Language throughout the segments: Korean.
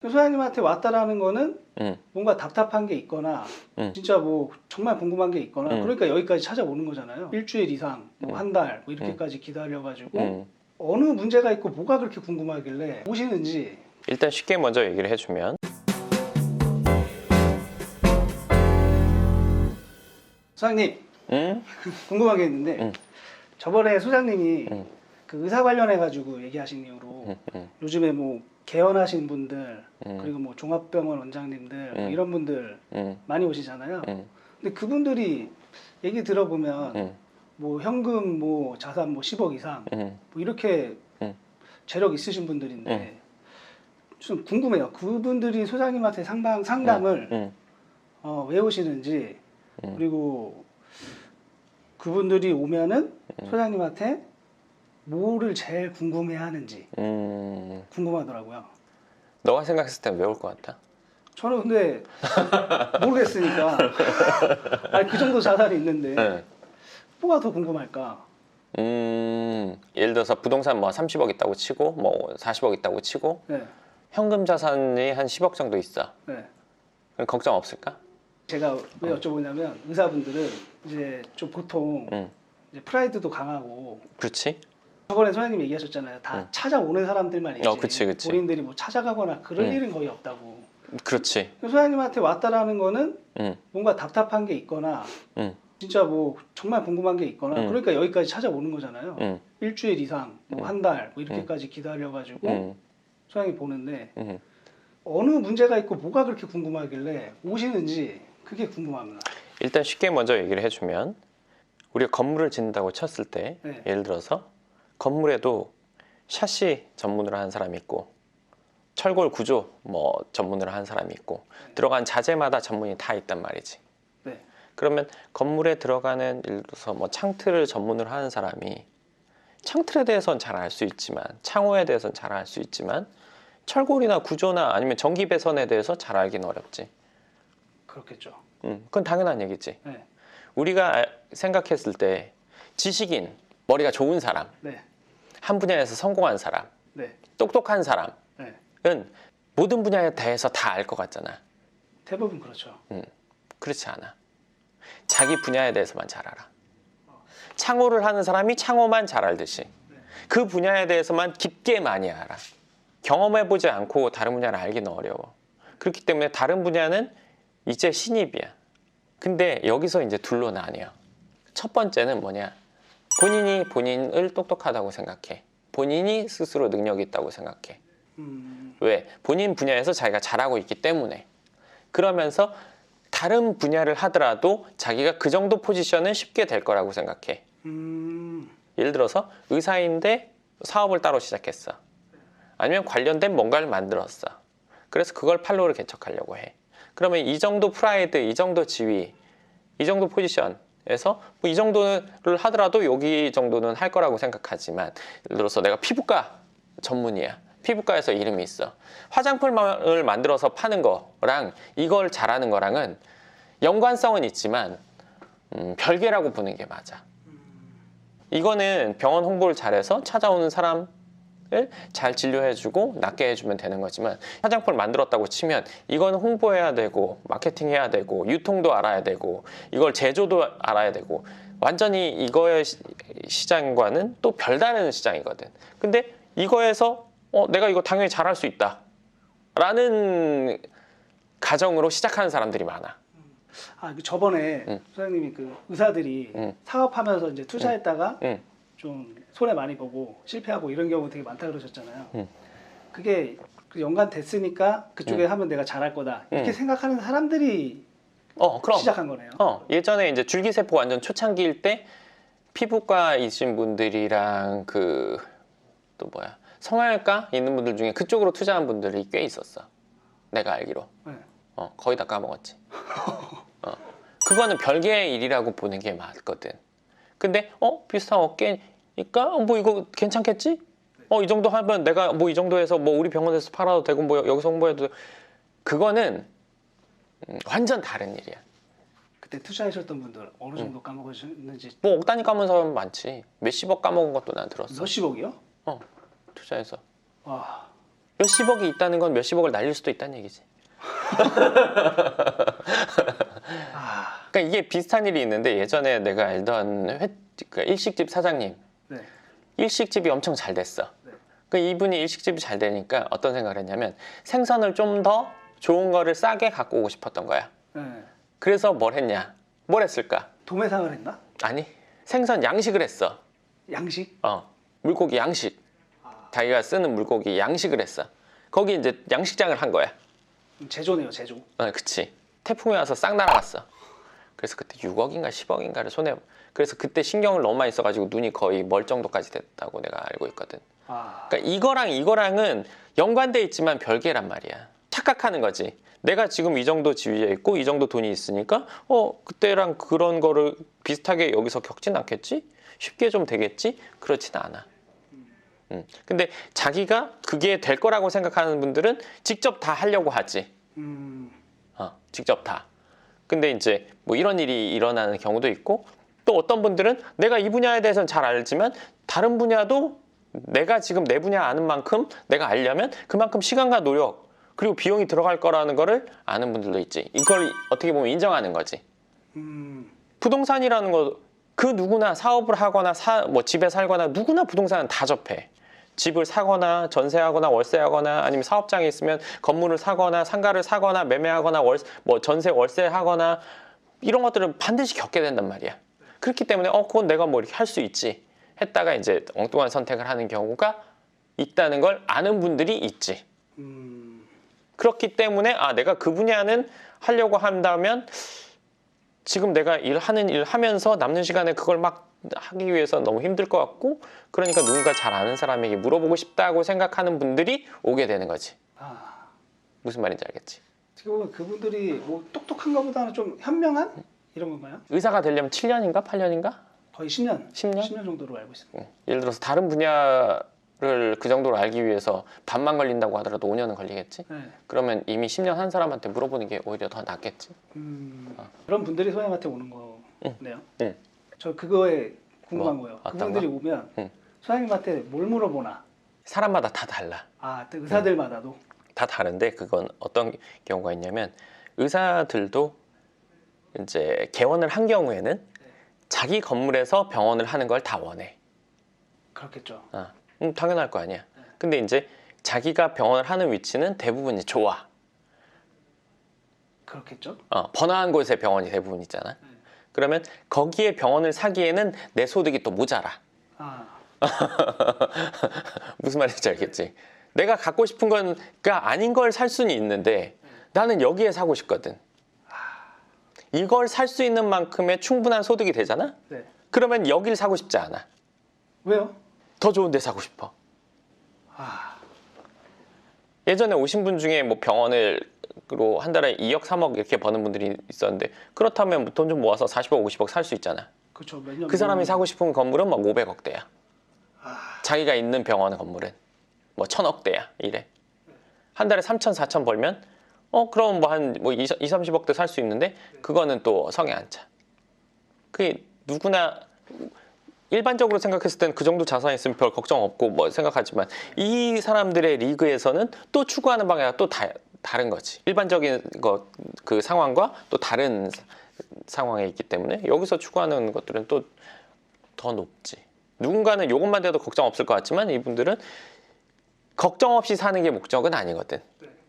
소장님한테 왔다라는 거는 뭔가 답답한 게 있거나 진짜 뭐 정말 궁금한 게 있거나 그러니까 여기까지 찾아오는 거잖아요. 일주일 이상, 뭐 한 달, 뭐 이렇게까지 기다려가지고 어느 문제가 있고 뭐가 그렇게 궁금하길래 오시는지. 일단 쉽게 먼저 얘기를 해주면 소장님 궁금한 게 있는데 저번에 소장님이 그 의사 관련해가지고 얘기하신 이유로 요즘에 뭐 개원하신 분들 그리고 뭐 종합병원 원장님들 뭐 이런 분들 많이 오시잖아요. 근데 그분들이 얘기 들어보면 뭐 현금 뭐 자산 뭐 10억 이상 뭐 이렇게 재력 있으신 분들인데 좀 궁금해요. 그분들이 소장님한테 상담을 왜 오시는지 그리고 그분들이 오면은 소장님한테 뭐를 제일 궁금해하는지 궁금하더라고요. 너가 생각했을 때 왜 올 것 같아? 저는 근데 모르겠으니까 아니, 그 정도 자산이 있는데 뭐가 더 궁금할까? 예를 들어서 부동산 뭐 30억 있다고 치고 뭐 40억 있다고 치고 네. 현금 자산이 한 10억 정도 있어. 네. 그럼 걱정 없을까? 제가 왜 여쭤보냐면 의사분들은 이제 좀 보통 이제 프라이드도 강하고 그렇지? 저번에 소장님 얘기하셨잖아요. 다 찾아오는 사람들만 있지. 그치. 본인들이 뭐 찾아가거나 그럴 일은 거의 없다고. 그렇지. 소장님한테 왔다라는 거는 뭔가 답답한 게 있거나 진짜 뭐 정말 궁금한 게 있거나 그러니까 여기까지 찾아오는 거잖아요. 일주일 이상, 뭐 한 달, 뭐 이렇게까지 기다려가지고 소장님 보는데 어느 문제가 있고 뭐가 그렇게 궁금하길래 오시는지 그게 궁금합니다. 일단 쉽게 먼저 얘기를 해주면 우리가 건물을 짓는다고 쳤을 때 네. 예를 들어서 건물에도 샤시 전문으로 하는 사람이 있고 철골 구조 뭐 전문으로 하는 사람이 있고 들어간 자재마다 전문이 다 있단 말이지. 네. 그러면 건물에 들어가는 예를 들어서 뭐 창틀을 전문으로 하는 사람이 창틀에 대해서는 잘 알 수 있지만 창호에 대해서는 잘 알 수 있지만 철골이나 구조나 아니면 전기 배선에 대해서 잘 알기는 어렵지. 그렇겠죠. 그건 당연한 얘기지. 네. 우리가 생각했을 때 지식인, 머리가 좋은 사람, 네. 한 분야에서 성공한 사람, 네. 똑똑한 사람은 네. 모든 분야에 대해서 다 알 것 같잖아. 대부분 그렇죠. 그렇지 않아. 자기 분야에 대해서만 잘 알아. 창호를 하는 사람이 창호만 잘 알듯이 그 분야에 대해서만 깊게 많이 알아. 경험해보지 않고 다른 분야를 알기는 어려워. 그렇기 때문에 다른 분야는 이제 신입이야. 근데 여기서 이제 둘로 나뉘어. 첫 번째는 뭐냐? 본인이 본인을 똑똑하다고 생각해. 본인이 스스로 능력이 있다고 생각해. 왜? 본인 분야에서 자기가 잘하고 있기 때문에. 그러면서 다른 분야를 하더라도 자기가 그 정도 포지션은 쉽게 될 거라고 생각해. 예를 들어서 의사인데 사업을 따로 시작했어. 아니면 관련된 뭔가를 만들었어. 그래서 그걸 팔로우를 개척하려고 해. 그러면 이 정도 프라이드, 이 정도 지위, 이 정도 포지션에서 뭐 이 정도를 하더라도 여기 정도는 할 거라고 생각하지만 예를 들어서 내가 피부과 전문이야. 피부과에서 이름이 있어. 화장품을 만들어서 파는 거랑 이걸 잘하는 거랑은 연관성은 있지만 별개라고 보는 게 맞아. 이거는 병원 홍보를 잘해서 찾아오는 사람을 잘 진료해주고 낫게 해주면 되는 거지만 화장품을 만들었다고 치면 이건 홍보해야 되고 마케팅해야 되고 유통도 알아야 되고 이걸 제조도 알아야 되고 완전히 이거의 시장과는 또 별다른 시장이거든. 근데 이거에서 내가 이거 당연히 잘할 수 있다 라는 가정으로 시작하는 사람들이 많아. 저번에 소장님이 그 의사들이 사업하면서 이제 투자했다가 좀 손해 많이 보고 실패하고 이런 경우 되게 많다 그러셨잖아요. 그게 연관 됐으니까 그쪽에 하면 내가 잘할 거다 이렇게 생각하는 사람들이 그럼. 시작한 거네요. 예전에 이제 줄기세포 완전 초창기일 때 피부과이신 분들이랑 또 뭐야 성형외과 있는 분들 중에 그쪽으로 투자한 분들이 꽤 있었어. 내가 알기로. 네. 거의 다 까먹었지. 그거는 별개의 일이라고 보는 게 맞거든. 근데 비슷한 업계니까 뭐 이거 괜찮겠지? 이 정도 하면 내가 뭐 이 정도 해서 뭐 우리 병원에서 팔아도 되고 뭐 여기서 홍보해도 되고. 그거는 완전 다른 일이야. 그때 투자하셨던 분들 어느 정도 까먹으셨는지. 뭐 억 단위 까먹은 사람 많지. 몇십억 까먹은 것도 난 들었어. 몇십억이요? 투자해서. 와. 몇십억이 있다는 건 몇십억을 날릴 수도 있다는 얘기지. 그러니까 이게 비슷한 일이 있는데 예전에 내가 알던 그러니까 일식집 사장님. 네. 일식집이 엄청 잘 됐어. 네. 그 이분이 일식집이 잘 되니까 어떤 생각을 했냐면 생선을 좀 더 좋은 거를 싸게 갖고 오고 싶었던 거야. 네. 그래서 뭘 했냐? 뭘 했을까? 도매상을 했나? 아니, 생선 양식을 했어. 양식? 물고기 양식. 자기가 쓰는 물고기 양식을 했어. 거기 이제 양식장을 한 거야. 제조네요, 제조. 그치. 태풍이 와서 싹 날아갔어. 그래서 그때 6억인가 10억인가를 손해. 그래서 그때 신경을 너무 많이 써가지고 눈이 거의 멀 정도까지 됐다고 내가 알고 있거든. 그러니까 이거랑은 연관돼 있지만 별개란 말이야. 착각하는 거지. 내가 지금 이 정도 지위에 있고 이 정도 돈이 있으니까 그때랑 그런 거를 비슷하게 여기서 겪진 않겠지? 쉽게 좀 되겠지? 그렇진 않아. 근데 자기가 그게 될 거라고 생각하는 분들은 직접 다 하려고 하지. 직접 다. 근데 이제 뭐 이런 일이 일어나는 경우도 있고 또 어떤 분들은 내가 이 분야에 대해서는 잘 알지만 다른 분야도 내가 지금 내 분야 아는 만큼 내가 알려면 그만큼 시간과 노력 그리고 비용이 들어갈 거라는 거를 아는 분들도 있지. 이걸 어떻게 보면 인정하는 거지. 부동산이라는 거 그 누구나 사업을 하거나 뭐 집에 살거나 누구나 부동산은 다 접해. 집을 사거나 전세하거나 월세하거나 아니면 사업장에 있으면 건물을 사거나 상가를 사거나 매매하거나 뭐 전세 월세하거나 이런 것들은 반드시 겪게 된단 말이야. 그렇기 때문에 그건 내가 뭐 이렇게 할 수 있지 했다가 이제 엉뚱한 선택을 하는 경우가 있다는 걸 아는 분들이 있지. 그렇기 때문에 내가 그 분야는 하려고 한다면 지금 내가 하는 일 하면서 남는 시간에 그걸 막 하기 위해서 너무 힘들 것 같고 그러니까 누군가 잘 아는 사람에게 물어보고 싶다고 생각하는 분들이 오게 되는 거지. 무슨 말인지 알겠지? 어떻게 보면 그분들이 뭐 똑똑한가 보다는 좀 현명한? 이런 건가요? 의사가 되려면 7년인가 8년인가? 거의 10년. 10년? 10년 정도로 알고 있습니다. 예를 들어서 다른 분야를 그 정도로 알기 위해서 반만 걸린다고 하더라도 5년은 걸리겠지? 네. 그러면 이미 10년 한 사람한테 물어보는 게 오히려 더 낫겠지? 그런 분들이 소장님한테 오는 거네요. 응. 저 그거에 궁금한 뭐, 거예요. 어떤 그분들이 거? 오면 응. 소장님한테 뭘 물어보나? 사람마다 다 달라. 또 의사들마다도? 다 다른데 그건 어떤 경우가 있냐면 의사들도 이제 개원을 한 경우에는 자기 건물에서 병원을 하는 걸 다 원해. 그렇겠죠. 당연할 거 아니야. 근데 이제 자기가 병원을 하는 위치는 대부분이 좋아. 그렇겠죠. 번화한 곳에 병원이 대부분 있잖아. 그러면 거기에 병원을 사기에는 내 소득이 또 모자라. 무슨 말인지 알겠지? 내가 갖고 싶은 거가 아닌 걸 살 수는 있는데 나는 여기에 사고 싶거든. 이걸 살 수 있는 만큼의 충분한 소득이 되잖아? 네. 그러면 여길 사고 싶지 않아. 왜요? 더 좋은 데 사고 싶어. 예전에 오신 분 중에 뭐 병원으로 한 달에 2억, 3억 이렇게 버는 분들이 있었는데 그렇다면 돈 좀 모아서 40억, 50억 살 수 있잖아. 그렇죠. 몇 년. 그 사람이 사고 싶은 건물은 막 500억대야. 자기가 있는 병원 건물은 뭐 1000억대야. 이래. 한 달에 3천, 4천 벌면 그럼 뭐 한 20, 30억대 살 수 있는데 그거는 또 성에 안 차. 그게 누구나 일반적으로 생각했을 때는 그 정도 자산이 있으면 별 걱정 없고 뭐 생각하지만 이 사람들의 리그에서는 또 추구하는 방향이 또 다른 거지. 일반적인 그 상황과 또 다른 상황에 있기 때문에 여기서 추구하는 것들은 또 더 높지. 누군가는 이것만 돼도 걱정 없을 것 같지만 이분들은 걱정 없이 사는 게 목적은 아니거든.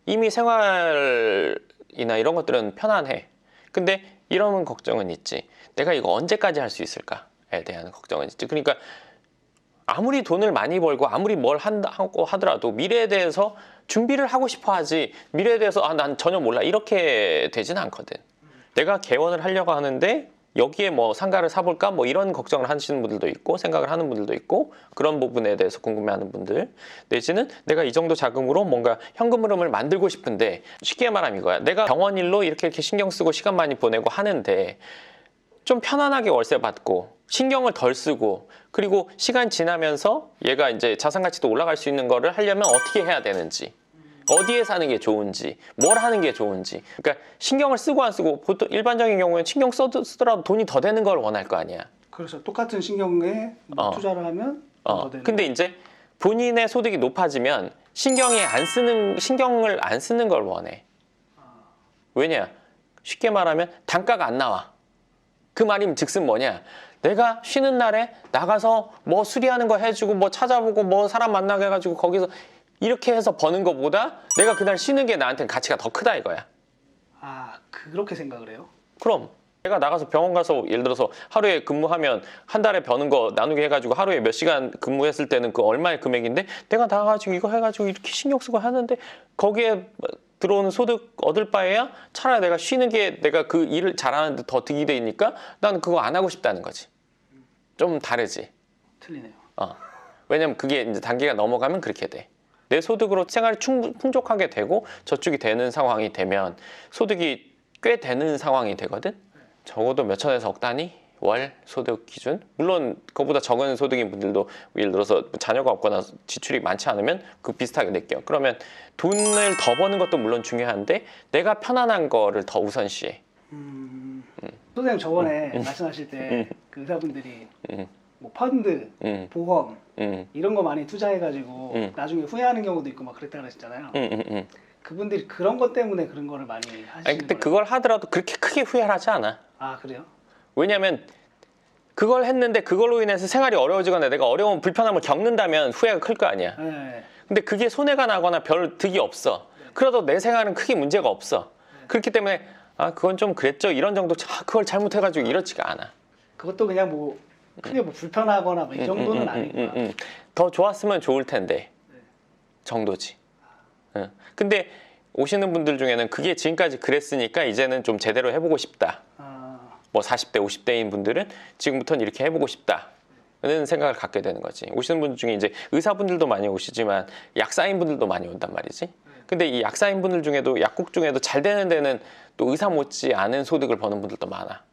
이미 생활이나 이런 것들은 편안해. 근데 이런 걱정은 있지. 내가 이거 언제까지 할 수 있을까에 대한 걱정은 있지. 그러니까 아무리 돈을 많이 벌고 아무리 뭘 하고 하더라도 미래에 대해서 준비를 하고 싶어 하지 미래에 대해서 난 전혀 몰라 이렇게 되진 않거든. 내가 개원을 하려고 하는데 여기에 뭐 상가를 사볼까 뭐 이런 걱정을 하시는 분들도 있고 생각을 하는 분들도 있고 그런 부분에 대해서 궁금해하는 분들 내지는 내가 이 정도 자금으로 뭔가 현금 흐름을 만들고 싶은데 쉽게 말하면 이거야. 내가 병원 일로 이렇게 신경 쓰고 시간 많이 보내고 하는데 좀 편안하게 월세 받고 신경을 덜 쓰고 그리고 시간 지나면서 얘가 이제 자산 가치도 올라갈 수 있는 거를 하려면 어떻게 해야 되는지 어디에 사는 게 좋은지 뭘 하는 게 좋은지 그러니까 신경을 쓰고 안 쓰고 보통 일반적인 경우에는 신경 쓰더라도 돈이 더 되는 걸 원할 거 아니야. 그렇죠. 똑같은 신경에 투자를 하면 더 되는. 근데 이제 본인의 소득이 높아지면 신경을 안 쓰는 걸 원해. 왜냐? 쉽게 말하면 단가가 안 나와. 그 말임 즉슨 뭐냐? 내가 쉬는 날에 나가서 뭐 수리하는 거 해주고 뭐 찾아보고 뭐 사람 만나게 해가지고 거기서 이렇게 해서 버는 것보다 내가 그날 쉬는 게 나한테는 가치가 더 크다 이거야. 아, 그렇게 생각을 해요? 그럼 내가 나가서 병원 가서 예를 들어서 하루에 근무하면 한 달에 버는 거 나누게 해가지고 하루에 몇 시간 근무했을 때는 그 얼마의 금액인데 내가 나가가지고 이거 해가지고 이렇게 신경 쓰고 하는데 거기에 들어오는 소득 얻을 바에야 차라리 내가 쉬는 게 내가 그 일을 잘하는데 더 득이 되니까 나는 그거 안 하고 싶다는 거지. 좀 다르지. 틀리네요. 왜냐면 그게 이제 단계가 넘어가면 그렇게 돼. 내 소득으로 생활이 풍족하게 되고 저축이 되는 상황이 되면 소득이 꽤 되는 상황이 되거든. 적어도 몇 천에서 억 단위 월 소득 기준. 물론 그보다 적은 소득인 분들도 예를 들어서 자녀가 없거나 지출이 많지 않으면 그 비슷하게 낼게요. 그러면 돈을 더 버는 것도 물론 중요한데 내가 편안한 거를 더 우선시해. 선생님 저번에 말씀하실 때 그 의사분들이 뭐 펀드, 보험 이런 거 많이 투자해가지고 나중에 후회하는 경우도 있고 막 그랬다 그러셨잖아요. 그분들이 그런 것 때문에 그런 거를 많이 하시는 아니, 근데 거예요? 그걸 하더라도 그렇게 크게 후회를 하지 않아. 아, 그래요? 왜냐면 그걸 했는데 그걸로 인해서 생활이 어려워지거나 내가 어려운 불편함을 겪는다면 후회가 클 거 아니야. 네. 근데 그게 손해가 나거나 별 득이 없어. 그래도 내 생활은 크게 문제가 없어. 그렇기 때문에 아 그건 좀 그랬죠 이런 정도 그걸 잘못해가지고 이렇지가 않아. 그것도 그냥 뭐 크게 뭐 불편하거나 뭐 이 정도는 아니구나. 더 좋았으면 좋을 텐데 정도지. 근데 오시는 분들 중에는 그게 지금까지 그랬으니까 이제는 좀 제대로 해보고 싶다. 뭐 40대, 50대인 분들은 지금부터는 이렇게 해보고 싶다는 생각을 갖게 되는 거지. 오시는 분들 중에 이제 의사분들도 많이 오시지만 약사인 분들도 많이 온단 말이지. 근데 이 약사인 분들 중에도 약국 중에도 잘 되는 데는 또 의사 못지 않은 소득을 버는 분들도 많아.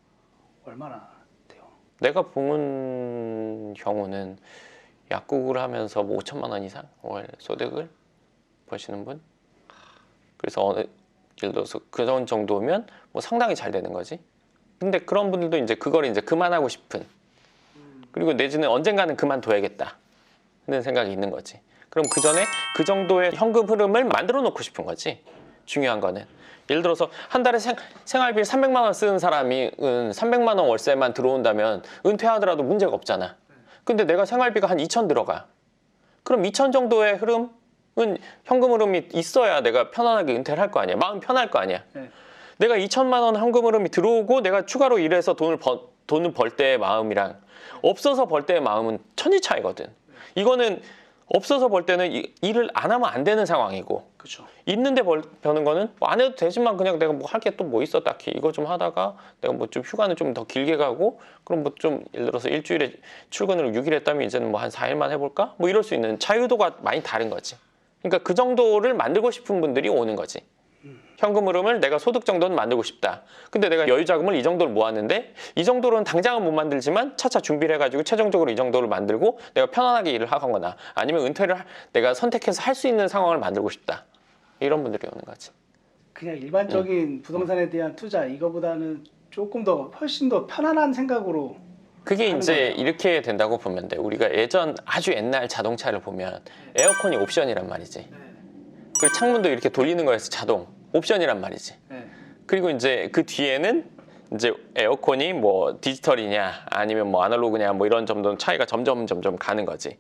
얼마나 돼요? 내가 본 경우는 약국을 하면서 뭐 5천만 원 이상 월 소득을 버시는 분. 그래서 예를 들어서 그런 정도면 뭐 상당히 잘 되는 거지. 근데 그런 분들도 이제 그걸 이제 그만하고 싶은 그리고 내지는 언젠가는 그만둬야겠다 하는 생각이 있는 거지. 그럼 그 전에 그 정도의 현금 흐름을 만들어 놓고 싶은 거지. 중요한 거는 예를 들어서 한 달에 생활비 300만 원 쓰는 사람이 300만 원 월세만 들어온다면 은퇴하더라도 문제가 없잖아. 근데 내가 생활비가 한 2천 들어가. 그럼 2천 정도의 흐름은 현금 흐름이 있어야 내가 편안하게 은퇴를 할 거 아니야. 마음 편할 거 아니야. 네. 내가 2천만 원 현금 흐름이 들어오고 내가 추가로 일해서 돈을 벌 때의 마음이랑 없어서 벌 때의 마음은 천지 차이거든. 이거는 없어서 벌 때는 일을 안 하면 안 되는 상황이고 그렇죠. 있는데 버는 거는 안 해도 되지만 그냥 내가 뭐 할 게 또 뭐 있어 딱히 이거 좀 하다가 내가 뭐 좀 휴가는 좀 더 길게 가고 그럼 뭐 좀 예를 들어서 일주일에 출근을 6일 했다면 이제는 뭐 한 4일만 해볼까? 뭐 이럴 수 있는 자유도가 많이 다른 거지. 그러니까 그 정도를 만들고 싶은 분들이 오는 거지. 현금 흐름을 내가 소득 정도는 만들고 싶다. 근데 내가 여유 자금을 이 정도를 모았는데 이 정도로는 당장은 못 만들지만 차차 준비를 해가지고 최종적으로 이 정도를 만들고 내가 편안하게 일을 하거나 아니면 은퇴를 내가 선택해서 할 수 있는 상황을 만들고 싶다. 이런 분들이 오는 거지. 그냥 일반적인 부동산에 대한 투자 이거보다는 조금 더 훨씬 더 편안한 생각으로 그게 하는 이제 거예요. 이렇게 된다고 보면 돼. 우리가 아주 옛날 자동차를 보면 에어컨이 옵션이란 말이지. 그리고 창문도 이렇게 돌리는 거에서 자동 옵션이란 말이지. 네. 그리고 이제 그 뒤에는 이제 에어컨이 뭐 디지털이냐 아니면 뭐 아날로그냐 뭐 이런 점점 차이가 점점 가는 거지.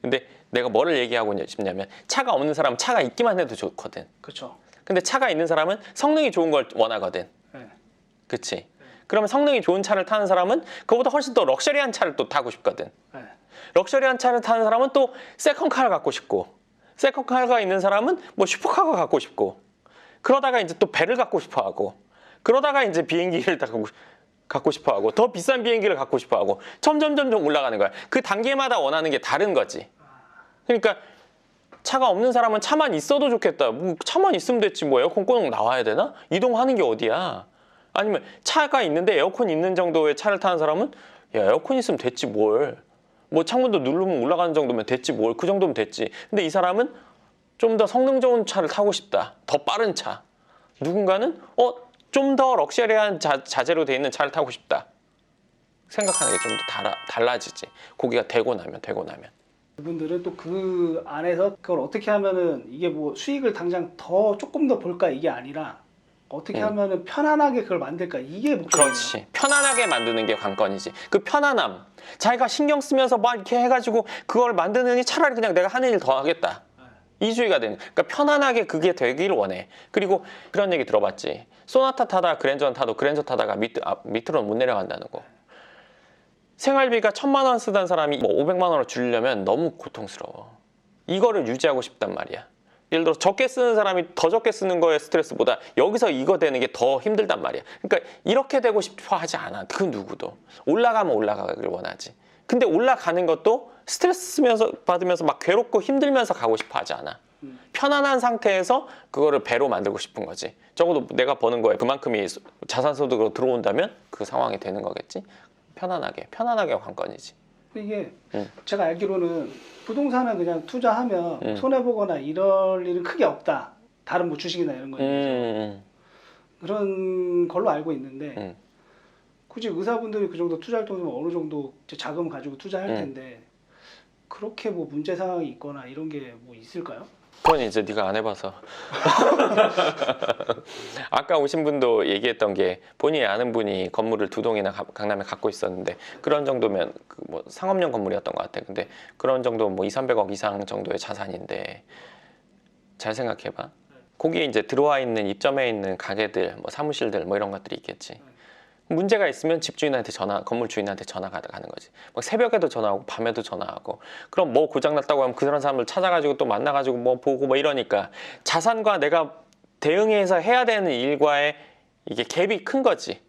근데 내가 뭐를 얘기하고 싶냐면 차가 없는 사람은 차가 있기만 해도 좋거든. 그렇죠. 근데 차가 있는 사람은 성능이 좋은 걸 원하거든. 네. 그치? 그러면 성능이 좋은 차를 타는 사람은 그거보다 훨씬 더 럭셔리한 차를 또 타고 싶거든. 네. 럭셔리한 차를 타는 사람은 또 세컨카를 갖고 싶고 세컨카가 있는 사람은 뭐 슈퍼카가 갖고 싶고 그러다가 이제 또 배를 갖고 싶어 하고 그러다가 이제 비행기를 갖고 싶어 하고 더 비싼 비행기를 갖고 싶어 하고 점점 올라가는 거야. 그 단계마다 원하는 게 다른 거지. 그러니까 차가 없는 사람은 차만 있어도 좋겠다. 뭐 차만 있으면 됐지 뭐 에어컨 꼭 나와야 되나? 이동하는 게 어디야? 아니면 차가 있는데 에어컨 있는 정도의 차를 타는 사람은 야 에어컨 있으면 됐지 뭘. 뭐 창문도 누르면 올라가는 정도면 됐지 뭘. 그 정도면 됐지. 근데 이 사람은 좀 더 성능 좋은 차를 타고 싶다. 더 빠른 차. 누군가는 좀 더 럭셔리한 자재로 돼 있는 차를 타고 싶다. 생각하는 게 좀 더 달라지지. 고기가 되고 나면. 그분들은 또 그 안에서 그걸 어떻게 하면은 이게 뭐 수익을 당장 더 조금 더 볼까 이게 아니라 어떻게 하면은 편안하게 그걸 만들까 이게 목적이에요. 그렇지. 편안하게 만드는 게 관건이지. 그 편안함. 자기가 신경 쓰면서 막 이렇게 해가지고 그걸 만드느니 차라리 그냥 내가 하는 일 더 하겠다. 이주의가 되는. 그러니까 편안하게 그게 되길 원해. 그리고 그런 얘기 들어봤지. 소나타 타다가 그랜저는 타도 그랜저 타다가 밑으로는 못 내려간다는 거. 생활비가 1,000만 원 쓰던 사람이 뭐 500만 원을 줄이려면 너무 고통스러워. 이거를 유지하고 싶단 말이야. 예를 들어 적게 쓰는 사람이 더 적게 쓰는 거에 스트레스보다 여기서 이거 되는 게 더 힘들단 말이야. 그러니까 이렇게 되고 싶어 하지 않아. 그 누구도. 올라가면 올라가길 원하지. 근데 올라가는 것도 스트레스 받으면서 막 괴롭고 힘들면서 가고 싶어 하지 않아. 편안한 상태에서 그거를 배로 만들고 싶은 거지. 적어도 내가 버는 거에 그만큼이 자산소득으로 들어온다면 그 상황이 되는 거겠지. 편안하게 관건이지. 이게 제가 알기로는 부동산은 그냥 투자하면 손해보거나 이럴 일은 크게 없다. 다른 뭐 주식이나 이런 거죠. 그런 걸로 알고 있는데 굳이 의사분들이 그 정도 투자할 정도면 어느 정도 자금 가지고 투자할 텐데 그렇게 뭐 문제 상황이 있거나 이런 게 뭐 있을까요? 그건 이제 네가 안 해봐서. 아까 오신 분도 얘기했던 게 본인이 아는 분이 건물을 2동이나 강남에 갖고 있었는데 그런 정도면 그 뭐 상업용 건물이었던 것 같아. 근데 그런 정도 뭐 200~300억 이상 정도의 자산인데 잘 생각해봐. 거기에 이제 들어와 있는 입점해 있는 가게들, 뭐 사무실들 뭐 이런 것들이 있겠지. 문제가 있으면 집주인한테 건물 주인한테 전화가 가는 거지. 막 새벽에도 전화하고 밤에도 전화하고. 그럼 뭐 고장났다고 하면 그런 사람을 찾아가지고 또 만나가지고 뭐 보고 뭐 이러니까 자산과 내가 대응해서 해야 되는 일과의 이게 갭이 큰 거지.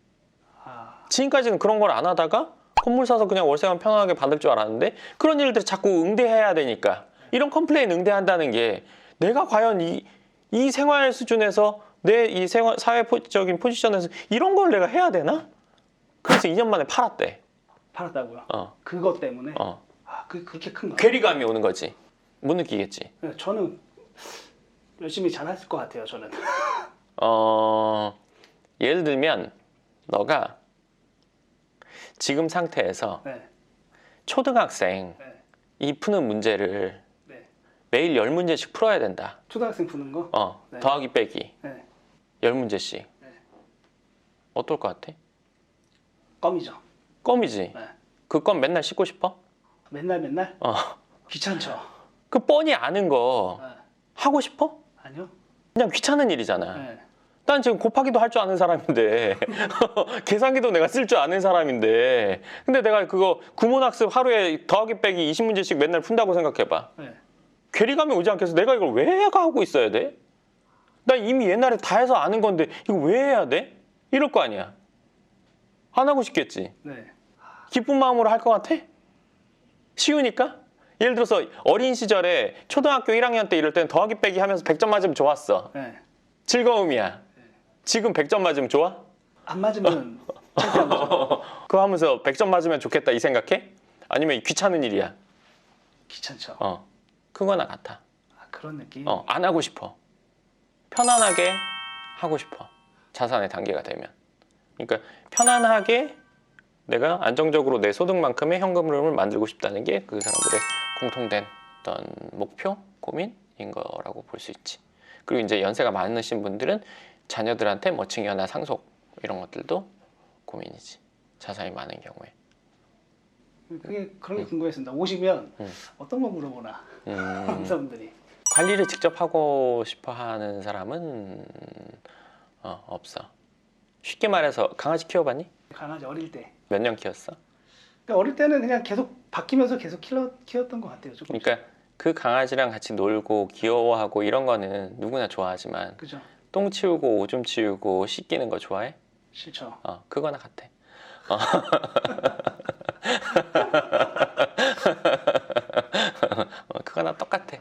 지금까지는 그런 걸 안 하다가 건물 사서 그냥 월세만 편하게 받을 줄 알았는데 그런 일들 자꾸 응대해야 되니까 이런 컴플레인 응대한다는 게 내가 과연 이 생활 수준에서 내 이 사회적인 포지션에서 이런 걸 내가 해야 되나? 그래서 2년 만에 팔았대. 팔았다고요? 그것 때문에? 그렇게 큰가? 괴리감이 오는 거지. 못 느끼겠지. 네, 저는 열심히 잘했을 것 같아요. 저는. 예를 들면 너가 지금 상태에서 네. 초등학생 네. 이 푸는 문제를 네. 매일 10문제씩 풀어야 된다. 초등학생 푸는 거? 네. 더하기 빼기 네. 10문제씩. 네. 어떨 것 같아? 껌이죠. 껌이지. 네. 그 껌 맨날 씻고 싶어? 맨날? 귀찮죠. 그 뻔히 아는 거 네. 하고 싶어? 아니요. 그냥 귀찮은 일이잖아. 네. 난 지금 곱하기도 할 줄 아는 사람인데 계산기도 내가 쓸 줄 아는 사람인데 근데 내가 그거 구문학습 하루에 더하기 빼기 20문제씩 맨날 푼다고 생각해봐. 네. 괴리감이 오지 않겠어? 내가 이걸 왜 하고 있어야 돼? 나 이미 옛날에 다 해서 아는 건데 이거 왜 해야 돼? 이럴 거 아니야. 안 하고 싶겠지. 네. 기쁜 마음으로 할 것 같아? 쉬우니까? 예를 들어서 어린 시절에 초등학교 1학년 때 이럴 때는 더하기 빼기 하면서 100점 맞으면 좋았어. 네. 즐거움이야. 지금 100점 맞으면 좋아? 안 맞으면 창피한 거죠. 그거 하면서 100점 맞으면 좋겠다 이 생각해? 아니면 귀찮은 일이야? 귀찮죠. 그거나 같아. 그런 느낌. 안 하고 싶어. 편안하게 하고 싶어. 자산의 단계가 되면. 그러니까 편안하게 내가 안정적으로 내 소득만큼의 현금 흐름을 만들고 싶다는 게 그 사람들의 공통된 어떤 목표, 고민인 거라고 볼 수 있지. 그리고 이제 연세가 많으신 분들은 자녀들한테 뭐 증여나 상속 이런 것들도 고민이지. 자산이 많은 경우에. 그런 게 궁금했습니다. 오시면 어떤 거 물어보나 환자분들이. 관리를 직접 하고 싶어 하는 사람은 없어. 쉽게 말해서 강아지 키워봤니? 강아지 어릴 때. 몇 년 키웠어? 그러니까 어릴 때는 그냥 계속 바뀌면서 계속 키웠던 것 같아요. 조금. 그러니까 그 강아지랑 같이 놀고 귀여워하고 이런 거는 누구나 좋아하지만 그죠. 똥 치우고 오줌 치우고 씻기는 거 좋아해? 싫죠. 그거나 같아. 그거나 똑같아.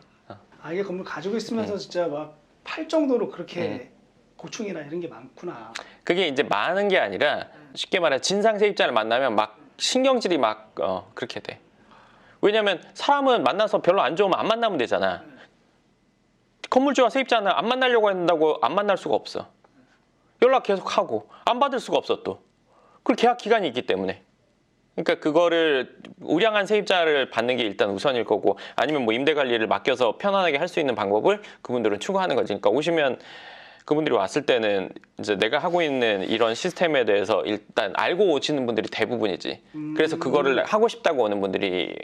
아예 건물 가지고 있으면서 진짜 막 팔 정도로 그렇게 고충이나 이런 게 많구나. 그게 이제 많은 게 아니라 쉽게 말해 진상 세입자를 만나면 막 신경질이 막 그렇게 돼. 왜냐면 사람은 만나서 별로 안 좋으면 안 만나면 되잖아. 건물주와 세입자는 안 만나려고 한다고 안 만날 수가 없어. 연락 계속 하고 안 받을 수가 없어 또. 그 계약 기간이 있기 때문에. 그러니까 그거를 우량한 세입자를 받는 게 일단 우선일 거고, 아니면 뭐 임대 관리를 맡겨서 편안하게 할 수 있는 방법을 그분들은 추구하는 거지. 그러니까 오시면 그분들이 왔을 때는 이제 내가 하고 있는 이런 시스템에 대해서 일단 알고 오시는 분들이 대부분이지. 그래서 그거를 하고 싶다고 오는 분들이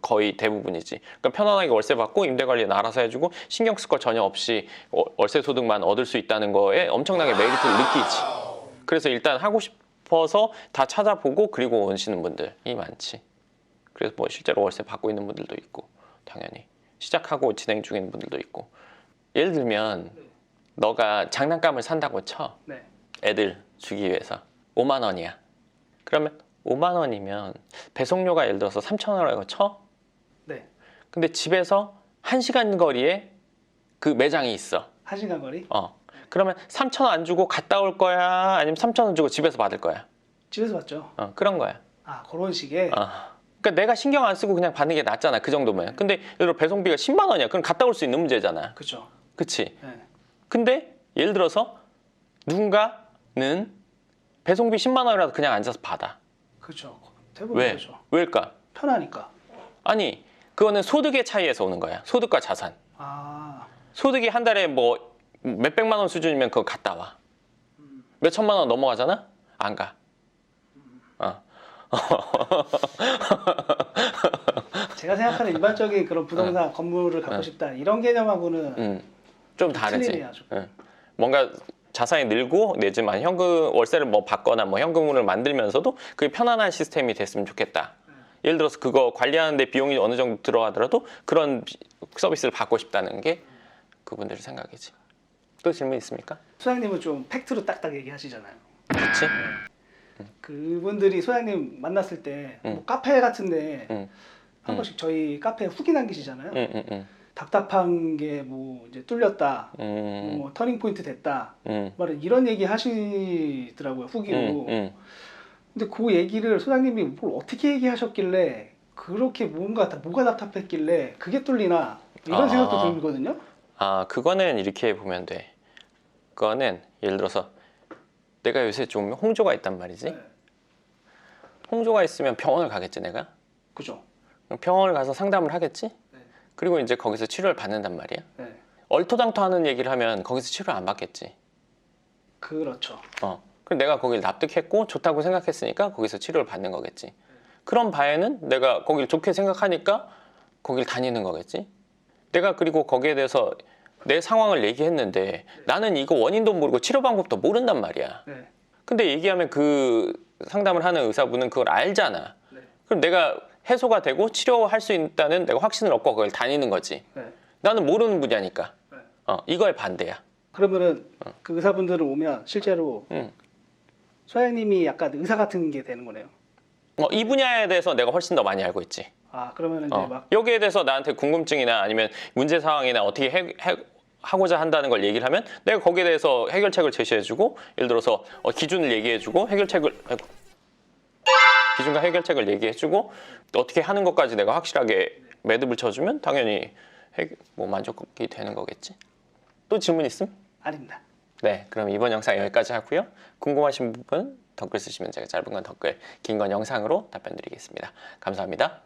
거의 대부분이지. 그러니까 편안하게 월세 받고 임대 관리는 알아서 해주고 신경 쓸 거 전혀 없이 월세 소득만 얻을 수 있다는 거에 엄청나게 메리트를 느끼지. 그래서 일단 하고 싶어서 다 찾아보고 그리고 오시는 분들이 많지. 그래서 뭐 실제로 월세 받고 있는 분들도 있고, 당연히 시작하고 진행 중인 분들도 있고. 예를 들면 너가 장난감을 산다고 쳐. 네. 애들 주기 위해서 5만 원이야. 그러면 5만 원이면 배송료가 예를 들어서 3,000원이라고 쳐. 네. 근데 집에서 1시간 거리에 그 매장이 있어. 1시간 거리? 그러면 3,000원 안 주고 갔다 올 거야? 아니면 3,000원 주고 집에서 받을 거야? 집에서 받죠. 그런 거야. 아, 그런 식의? 그러니까 내가 신경 안 쓰고 그냥 받는 게 낫잖아. 그 정도면. 근데 예를 들어 배송비가 10만 원이야. 그럼 갔다 올 수 있는 문제잖아. 그쵸. 그치? 네. 근데 예를 들어서 누군가는 배송비 10만 원이라도 그냥 앉아서 받아. 그렇죠. 대부분 왜? 그렇죠. 왜일까? 편하니까. 아니, 그거는 소득의 차이에서 오는 거야. 소득과 자산. 아, 소득이 한 달에 뭐 몇백만 원 수준이면 그거 갔다 와. 몇 천만 원 넘어가잖아? 안 가. 제가 생각하는 일반적인 그런 부동산 건물을 갖고 싶다 이런 개념하고는 좀 다르지. 틀리네요, 좀. 뭔가 자산이 늘고 내지만 현금 월세를 뭐 받거나 뭐 현금을 만들면서도 그게 편안한 시스템이 됐으면 좋겠다. 예를 들어서 그거 관리하는데 비용이 어느 정도 들어가더라도 그런 서비스를 받고 싶다는 게 그분들의 생각이지. 또 질문 있습니까? 소장님은 좀 팩트로 딱딱 얘기하시잖아요. 그렇지? 그분들이 소장님 만났을 때 뭐 카페 같은데 한 번씩 저희 카페에 후기 남기시잖아요. 답답한 게 뭐 이제 뚫렸다, 뭐 터닝 포인트 됐다, 말은 이런 얘기 하시더라고요, 후기로. 근데 그 얘기를 소장님이 뭘 어떻게 얘기하셨길래 그렇게 뭐가 답답했길래 그게 뚫리나 이런 생각도 들거든요. 그거는 이렇게 보면 돼. 그거는 예를 들어서 내가 요새 좀 홍조가 있단 말이지. 네. 홍조가 있으면 병원을 가겠지, 내가. 그죠. 병원을 가서 상담을 하겠지. 네. 그리고 이제 거기서 치료를 받는단 말이야. 네. 얼토당토하는 얘기를 하면 거기서 치료를 안 받겠지. 그렇죠. 그럼 내가 거길 납득했고 좋다고 생각했으니까 거기서 치료를 받는 거겠지. 그런 바에는 내가 거길 좋게 생각하니까 거길 다니는 거겠지. 내가 그리고 거기에 대해서 내 상황을 얘기했는데 나는 이거 원인도 모르고 치료 방법도 모른단 말이야. 네. 근데 얘기하면 그 상담을 하는 의사분은 그걸 알잖아. 네. 그럼 내가 해소가 되고 치료할 수 있다는 내가 확신을 얻고 거길 다니는 거지. 네. 나는 모르는 분야니까. 네. 이거에 반대야. 그러면은 그 의사분들은 오면 실제로 응. 소장님이 약간 의사 같은 게 되는 거네요. 이 분야에 대해서 내가 훨씬 더 많이 알고 있지. 그러면은 이제 막 여기에 대해서 나한테 궁금증이나 아니면 문제 상황이나 어떻게 하고자 한다는 걸 얘기를 하면 내가 거기에 대해서 해결책을 제시해주고, 예를 들어서 기준을 얘기해주고 기준과 해결책을 얘기해주고 어떻게 하는 것까지 내가 확실하게 매듭을 쳐주면 당연히 뭐 만족이 되는 거겠지. 또 질문 있음? 아닙니다. 네, 그럼 이번 영상 여기까지 하고요. 궁금하신 부분 댓글 쓰시면 제가 짧은 건 댓글, 긴 건 영상으로 답변 드리겠습니다. 감사합니다.